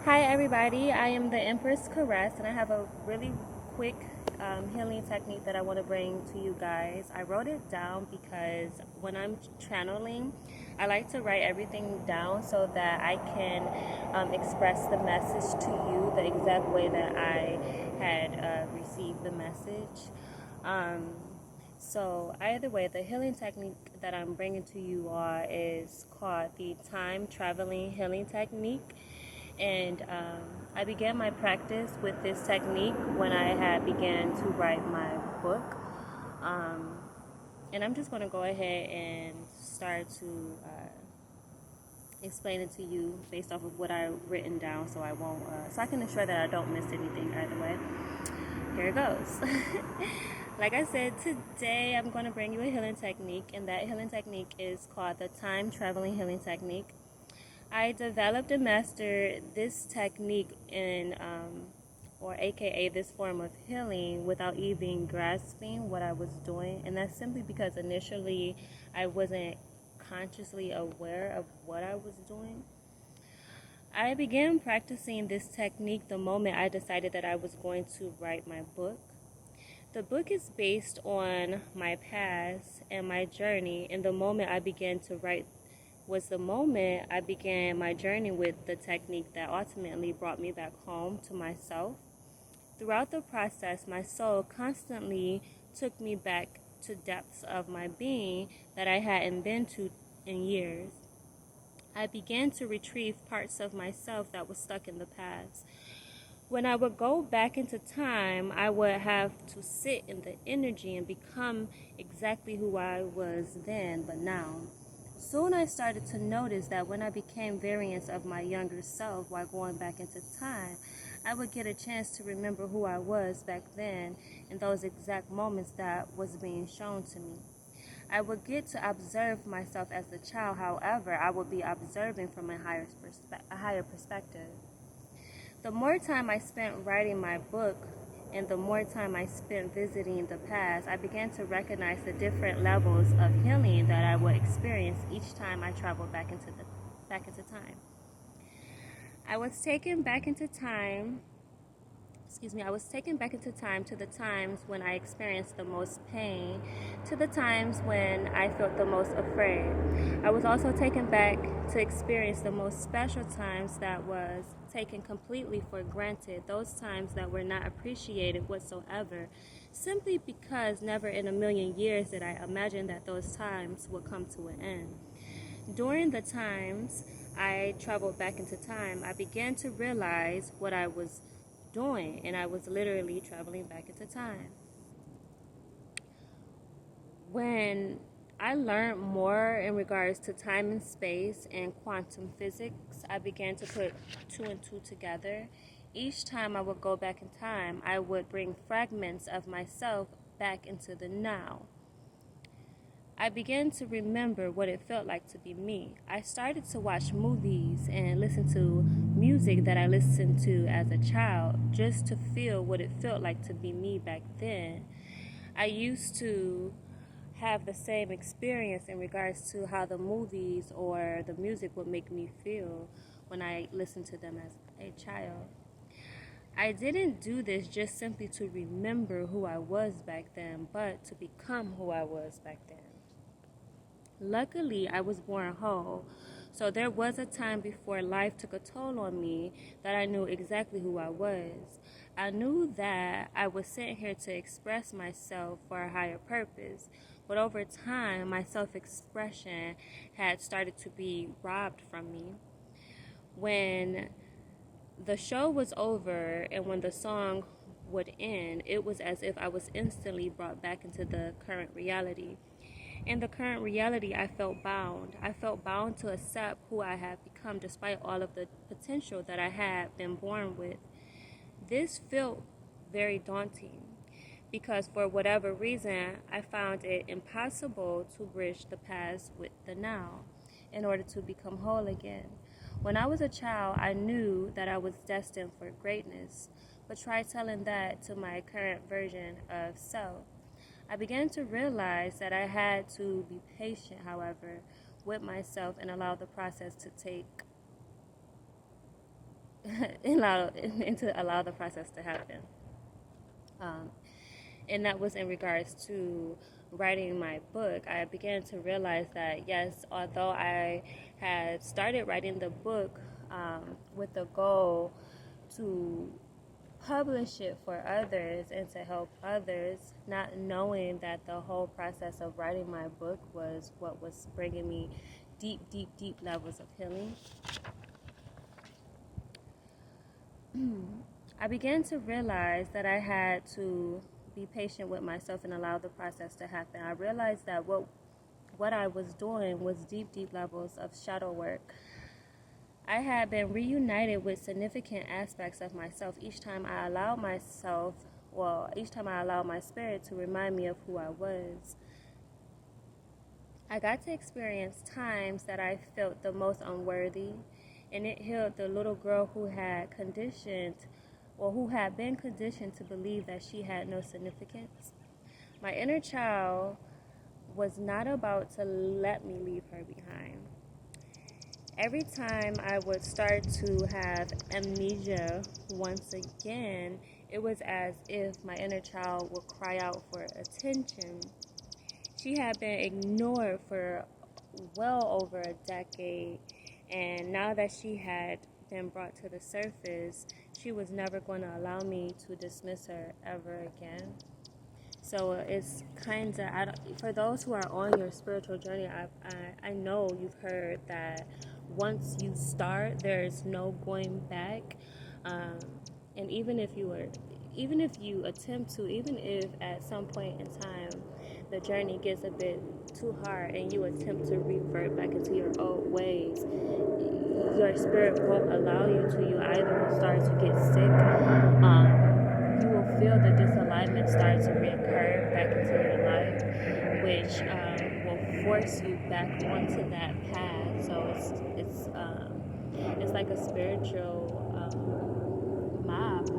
Hi everybody, I am the Empress Caress and I have a really quick healing technique that I want to bring to you guys. I wrote it down because when I'm channeling, I like to write everything down so that I can express the message to you the exact way that I had received the message. Um, so either way, the healing technique that I'm bringing to you all is called the time traveling healing technique. And I began my practice with this technique when I had began to write my book. Um, and I'm just going to go ahead and start to explain it to you based off of what I've written down, so so I can ensure that I don't miss anything either way. Here it goes. Like I said, today I'm going to bring you a healing technique, and that healing technique is called the time traveling healing technique. I developed and mastered this technique or AKA this form of healing, without even grasping what I was doing. And that's simply because initially I wasn't consciously aware of what I was doing. I began practicing this technique the moment I decided that I was going to write my book. The book is based on my past and my journey, and the moment I began to write was the moment I began my journey with the technique that ultimately brought me back home to myself. Throughout the process, my soul constantly took me back to depths of my being that I hadn't been to in years. I began to retrieve parts of myself that was stuck in the past. When I would go back into time, I would have to sit in the energy and become exactly who I was then, but now. Soon I started to notice that when I became variants of my younger self while going back into time, I would get a chance to remember who I was back then in those exact moments that was being shown to me. I would get to observe myself as a child, however, I would be observing from a higher perspective. The more time I spent writing my book and the more time I spent visiting the past, I began to recognize the different levels of healing that I would experience each time I traveled back into time. I was taken back into time I was taken back into time to the times when I experienced the most pain, to the times when I felt the most afraid. I was also taken back to experience the most special times that was taken completely for granted, those times that were not appreciated whatsoever, simply because never in a million years did I imagine that those times would come to an end. During the times I traveled back into time, I began to realize what I was doing, and I was literally traveling back into time. When I learned more in regards to time and space and quantum physics, I began to put two and two together. Each time I would go back in time, I would bring fragments of myself back into the now. I began to remember what it felt like to be me. I started to watch movies and listen to music that I listened to as a child just to feel what it felt like to be me back then. I used to have the same experience in regards to how the movies or the music would make me feel when I listened to them as a child. I didn't do this just simply to remember who I was back then, but to become who I was back then. Luckily, I was born whole, so there was a time before life took a toll on me that I knew exactly who I was. I knew that I was sent here to express myself for a higher purpose, but over time, my self-expression had started to be robbed from me. When the show was over and when the song would end, it was as if I was instantly brought back into the current reality. In the current reality, I felt bound. I felt bound to accept who I had become despite all of the potential that I had been born with. This felt very daunting because for whatever reason, I found it impossible to bridge the past with the now in order to become whole again. When I was a child, I knew that I was destined for greatness, but try telling that to my current version of self. I began to realize that I had to be patient, however, with myself and allow the process to take and to allow the process to happen. Um, and that was in regards to writing my book. I began to realize that, yes, although I had started writing the book with the goal to publish it for others and to help others, not knowing that the whole process of writing my book was what was bringing me deep, deep, deep levels of healing. I began to realize that I had to be patient with myself and allow the process to happen. I realized that what I was doing was deep, deep levels of shadow work. I had been reunited with significant aspects of myself each time I allowed my spirit to remind me of who I was. I got to experience times that I felt the most unworthy, and it healed the little girl who had been conditioned to believe that she had no significance. My inner child was not about to let me leave her behind. Every time I would start to have amnesia once again, it was as if my inner child would cry out for attention. She had been ignored for well over a decade, and now that she had been brought to the surface, she was never going to allow me to dismiss her ever again. So it's kind of, for those who are on your spiritual journey, I know you've heard that once you start, there's no going back. And even if you attempt to, even if at some point in time the journey gets a bit too hard and you attempt to revert back into your old ways, your spirit won't allow you to. You either will start to get sick, you will feel the disalignment start to reoccur back into your life, which will force you back onto that path. So it's like a spiritual mob.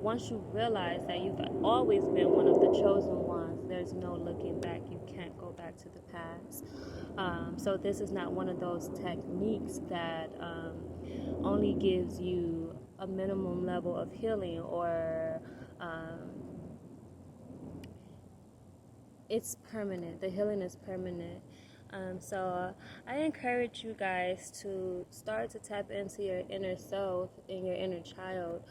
Once you realize that you've always been one of the chosen ones, there's no looking back. You can't go back to the past. So this is not one of those techniques that only gives you a minimum level of healing, or it's permanent. The healing is permanent. So I encourage you guys to start to tap into your inner self and your inner child,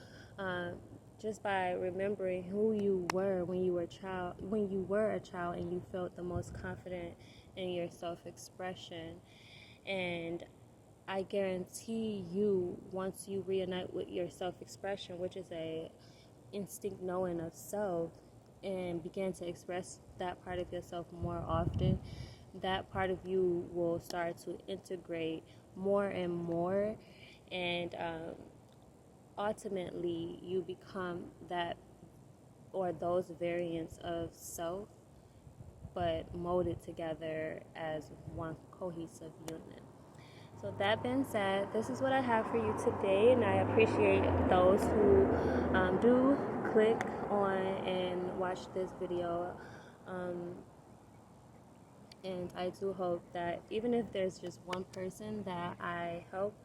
just by remembering who you were when you were a child, and you felt the most confident in your self-expression. And I guarantee you, once you reunite with your self-expression, which is a instinct knowing of self, and begin to express that part of yourself more often, that part of you will start to integrate more and more, and ultimately you become that or those variants of self, but molded together as one cohesive unit. So that being said, this is what I have for you today, and I appreciate those who do click on and watch this video. And I do hope that even if there's just one person that I help,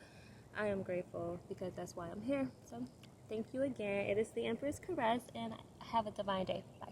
I am grateful, because that's why I'm here. So thank you again. It is the Empress Caress, and have a divine day. Bye.